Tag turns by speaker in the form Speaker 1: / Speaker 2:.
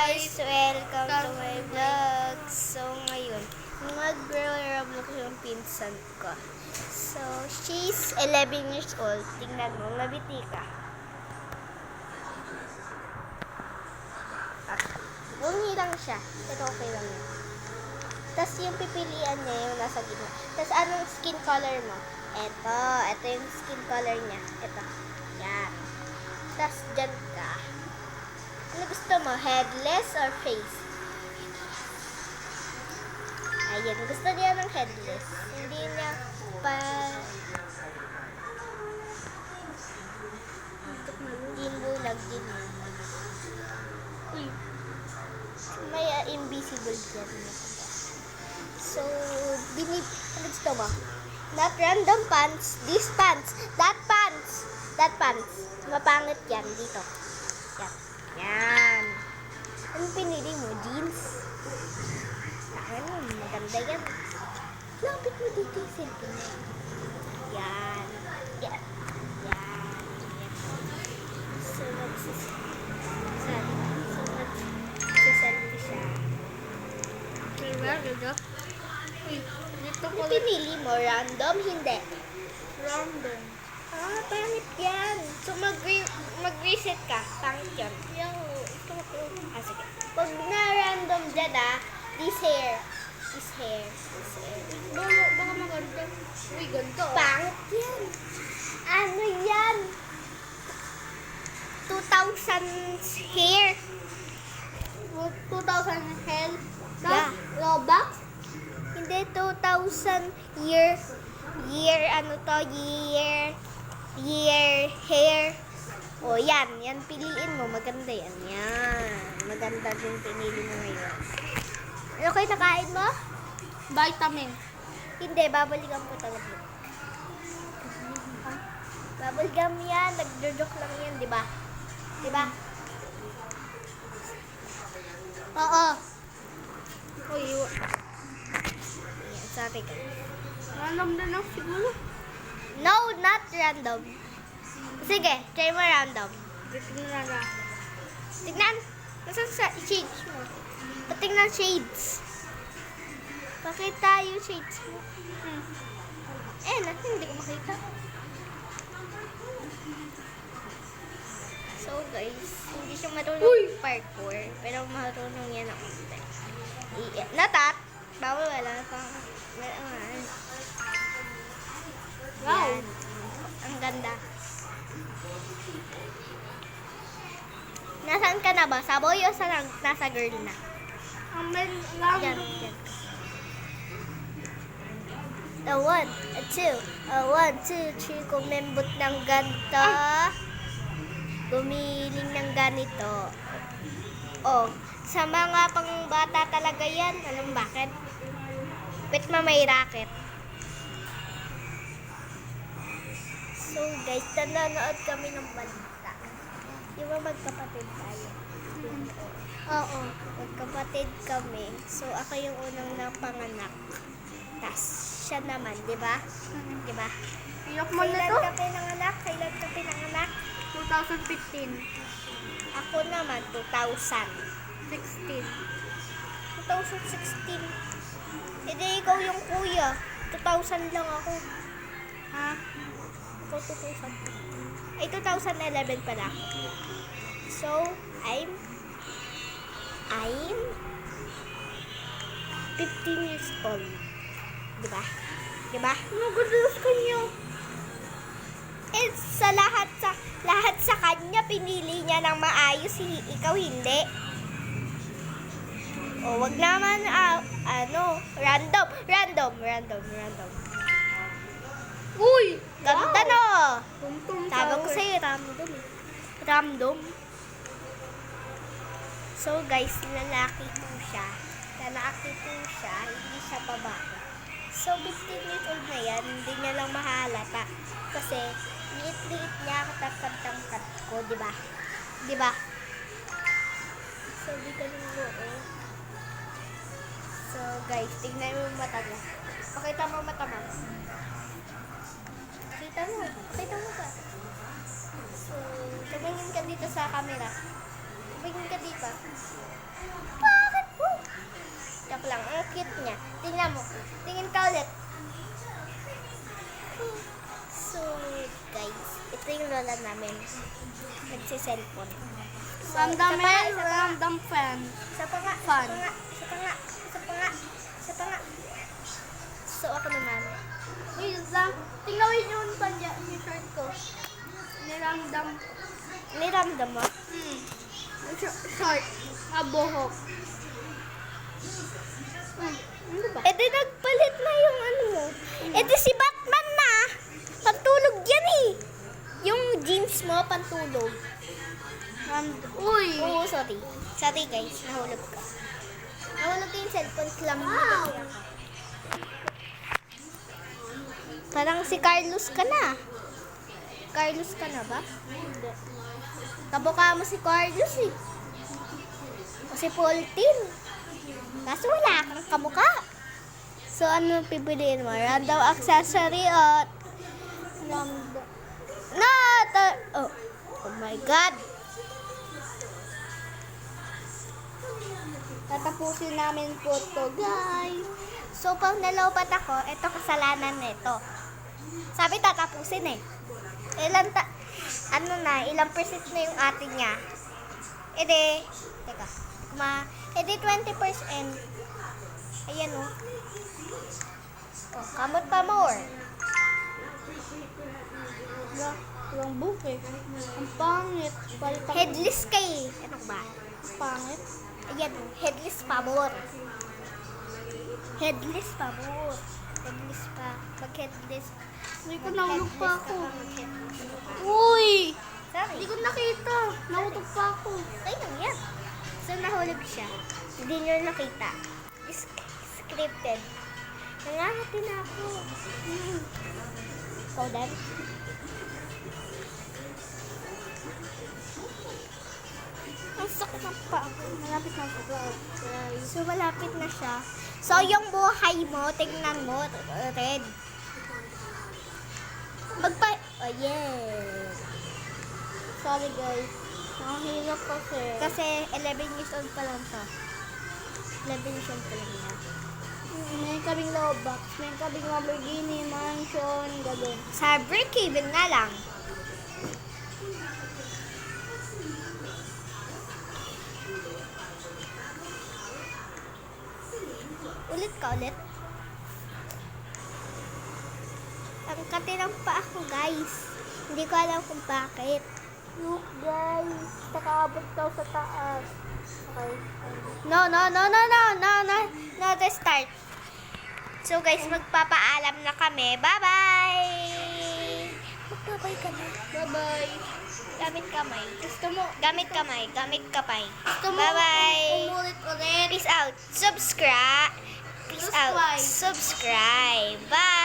Speaker 1: guys! Welcome to my vlog. So ngayon, mag-Roblox yung pinsan ko. So, she's 11 years old. Tingnan mo, mabiti ka. Bumilang siya. Pero okay lang yun. Tapos yung pipilian niya yung nasa gitna. Tapos anong skin color mo? Ito yung skin color niya. Ito. Yan. Tapos dyan ka. Ano gusto mo? Headless or face? Ayan. Gusto niya ng headless. Hindi niya pa... Dimulag. Uy. May invisible dyan. So, ano gusto mo? Not random pants. This pants. That pants. That pants. Mapangit yan. Dito. Yan. Yan. Anong pinili mo? Jeans? Ano? Maganda yan. Lapit mo dito yung cellphone mo. Yan. Yan. Yan. So, magsiselfie siya.
Speaker 2: Dito ko
Speaker 1: Ano pinili mo? Random? Hindi.
Speaker 2: random.
Speaker 1: Pangit yan. So, mag-reset ka. Pangit yan.
Speaker 2: Ito ko.
Speaker 1: Sige. Pag na-random dyan, this hair.
Speaker 2: Baka maganda. Uy, ganito.
Speaker 1: Pangit yan. Ano yan? 2,000 hair.
Speaker 2: 2,000 hell.
Speaker 1: Yeah.
Speaker 2: Robux?
Speaker 1: Hindi, 2,000 year, hair. O, yan piliin mo. Maganda yan. Maganda din pinili mo ngayon. Ano kayo nakain mo?
Speaker 2: Vitamin.
Speaker 1: Hindi, babalikan ko talaga. Bubblegum yan. Nagjo-joke lang yan, di ba? Di ba?
Speaker 2: Oo.
Speaker 1: Uy, yan, sabi ka.
Speaker 2: Random na lang siguro.
Speaker 1: No, not random. Sige, try mo random.
Speaker 2: Tignan na lang.
Speaker 1: Tignan. Nasaan sa shades mo? Patingnan shades. Pakita yung shades mo. Hindi ko makita. So guys, hindi siya marunong parkour. Pero marunong yan ang konti. Natat! Bawal wala pa.
Speaker 2: Wow.
Speaker 1: Yan. Ang ganda. Nasaan ka na ba? Sa boy o nasa girl na?
Speaker 2: Ang men
Speaker 1: Yan. A 1, a 2, a 1, 2, 3, kumembot ng ganito. Gumiling ng ganito. Oh, sa mga pangbata talaga yan. Alam bakit? Bet ma may racket. So guys, nanonood kami ng balita. Di ba magkapatid tayo? Oo, magkapatid kami. So ako yung unang napanganak. Tas siya naman, di ba? Di ba?
Speaker 2: Iyak mo na
Speaker 1: Kailan
Speaker 2: to?
Speaker 1: ka pinanganak? Kailan ka pinanganak?
Speaker 2: 2015.
Speaker 1: Ako naman, 2000.
Speaker 2: 16.
Speaker 1: 2016. Hindi, ikaw yung kuya. 2000 lang ako.
Speaker 2: Ha?
Speaker 1: Ikaw 2000. Ay, 2011 pala ako. So, I'm 15 years old. Diba? Diba?
Speaker 2: Nagadulas kanyo.
Speaker 1: Sa lahat sa kanya, pinili niya ng maayos, ikaw hindi. O, wag naman, random.
Speaker 2: Uy!
Speaker 1: Ganda no!
Speaker 2: Tum-tum
Speaker 1: Sabi ko
Speaker 2: tower.
Speaker 1: sa'yo, random. So guys, lalaki po siya. Hindi siya babae. So 15 years old na yan, hindi niya lang mahalata. Kasi, liit-liit niya katangkat ko, di ba? Di ba? So, di ka nung buo. So guys, tignan mo yung mata niya. Pakita mo mata mo. Pakita mo ba? So, tumingin ka dito sa camera. Tumingin ka dito. cute niya. Tingnan mo. Tingin ka ulit. So, guys, ito yung lola namin. Nagsiselfone. So,
Speaker 2: Random
Speaker 1: isa
Speaker 2: and
Speaker 1: pa,
Speaker 2: random fan.
Speaker 1: isa pa nga,
Speaker 2: Fun.
Speaker 1: isa pa nga, isa pa nga, isa pa nga. So, ako naman.
Speaker 2: Wait lang. Tingnan mo yung panja, yung shirt ko. Nirandom.
Speaker 1: Niramdam mo?
Speaker 2: Short. Buhok. Ano ba?
Speaker 1: Eh di nagpalit na yung ano mo. Eh di si Batman na. Pantulog yan eh. Yung jeans mo, pantulog.
Speaker 2: Uy!
Speaker 1: Oo, sorry. Sorry guys, nahulog ka. Nahulog ko yung cellphone, clumsy kasi ako. Parang si Carlos ka na. Carlos ka na ba?
Speaker 2: Hindi.
Speaker 1: Kabukha mo si Carlos eh. O si Paultin. Kaso wala kang kamukha. So ano pipiliin mo? Random accessory o...
Speaker 2: Random.
Speaker 1: Oh. Oh my God.
Speaker 2: Tatapusin namin po to, guys.
Speaker 1: So pag nalobat ako, ito kasalanan nito. Sabi tatapusin eh. Ilang percent na yung atin niya. Teka. Edi 20%. Ayan o. Oh, kamot pa more.
Speaker 2: Walang book eh. Ang pangit. Palitan.
Speaker 1: Headless kay. Ano ba?
Speaker 2: Ang pangit.
Speaker 1: Ayan o. Headless pa more. Headless pa more. Headless pa. Mag-headless.
Speaker 2: Hindi ko nahulog pa ako.
Speaker 1: Mag-headless ka pa.
Speaker 2: Uy!
Speaker 1: Sorry.
Speaker 2: Hindi ko nakita. Nahulog pa ako.
Speaker 1: Ayun, yan. So, nahulog siya. Hindi nyo nakita. Scripted. Nangangatin na ako. Ikaw, Dan? Ang sakit ng pa.
Speaker 2: Malapit na ako, guys.
Speaker 1: So, malapit na siya. So, yung buhay mo, tingnan mo, red. Oh, yeah.
Speaker 2: Sorry, guys. Ang hirap kasi.
Speaker 1: Kasi 11 years old pa lang to. 11 years old pa lang yan.
Speaker 2: May kaming Robux, may kaming Lamborghini, mansion, gano'n.
Speaker 1: Sa Brookhaven nga lang. Ulit ka ulit. Ang katirang pa ako, guys. Hindi ko alam kung bakit.
Speaker 2: Look, guys. Nakaabot daw sa taas. Okay.
Speaker 1: No, restart. So, guys, magpapaalam na kami. Bye-bye! Magbabay ka na.
Speaker 2: Bye-bye.
Speaker 1: Gamit kamay.
Speaker 2: Gusto mo?
Speaker 1: Gamit kamay.
Speaker 2: Gusto mo?
Speaker 1: Bye-bye!
Speaker 2: Umulit ulit.
Speaker 1: Peace out. Subscribe. Peace out.
Speaker 2: Subscribe.
Speaker 1: Subscribe. Bye.